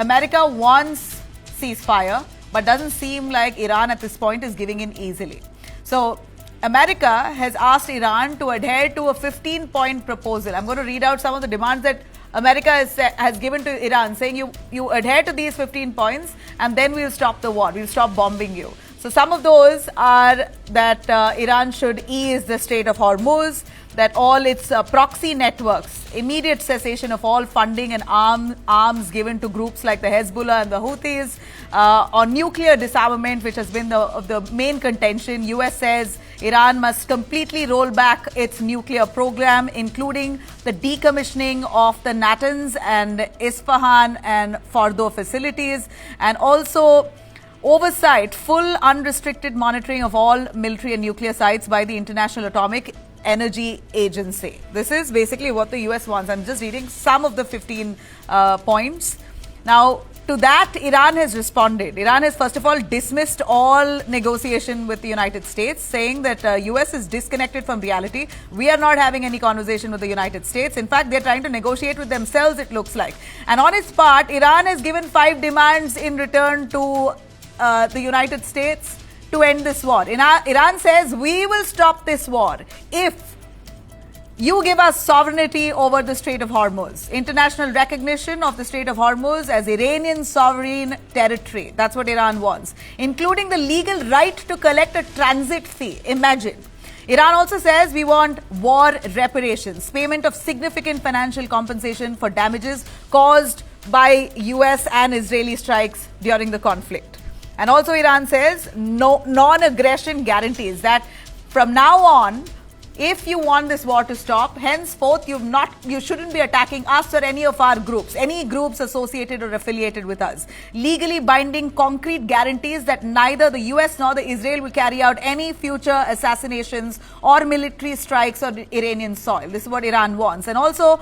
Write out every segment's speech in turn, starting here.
America wants ceasefire, but doesn't seem like Iran at this point is giving in easily. So, America has asked Iran to adhere to a 15-point proposal. I'm going to read out some of the demands that America has given to Iran, saying you adhere to these 15 points and then we'll stop the war, we'll stop bombing you. So some of those are that Iran should ease the Strait of Hormuz, that all its proxy networks, immediate cessation of all funding and arms given to groups like the Hezbollah and the Houthis, on nuclear disarmament, which has been the main contention. US says Iran must completely roll back its nuclear program, including the decommissioning of the Natanz and Isfahan and Fordo facilities, and also oversight, full unrestricted monitoring of all military and nuclear sites by the International Atomic Energy Agency. This is basically what the US wants. I'm just reading some of the 15 points. Now, to that, Iran has responded. Iran has, first of all, dismissed all negotiation with the United States, saying that US is disconnected from reality. We are not having any conversation with the United States. In fact, they're trying to negotiate with themselves, it looks like. And on its part, Iran has given 5 demands in return to the United States to end this war. Iran says, we will stop this war if you give us sovereignty over the Strait of Hormuz, international recognition of the Strait of Hormuz as Iranian sovereign territory. That's what Iran wants, including the legal right to collect a transit fee. Imagine. Iran also says we want war reparations, payment of significant financial compensation for damages caused by US and Israeli strikes during the conflict. And also Iran says no non-aggression guarantees, that from now on, if you want this war to stop, henceforth you shouldn't be attacking us or any of our groups, any groups associated or affiliated with us. Legally binding concrete guarantees that neither the US nor the Israel will carry out any future assassinations or military strikes on Iranian soil. This is what Iran wants. And also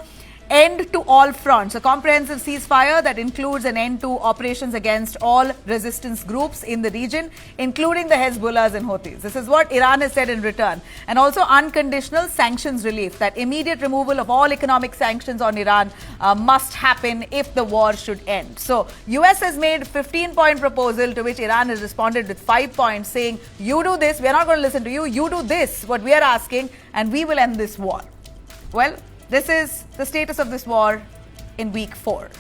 end to all fronts, a comprehensive ceasefire that includes an end to operations against all resistance groups in the region, including the Hezbollahs and Houthis. This is what Iran has said in return. And also unconditional sanctions relief, that immediate removal of all economic sanctions on Iran must happen if the war should end. So US has made a 15-point proposal to which Iran has responded with 5 points, saying, you do this, we are not going to listen to you, you do this, what we are asking, and we will end this war. Well, this is the status of this war in week 4.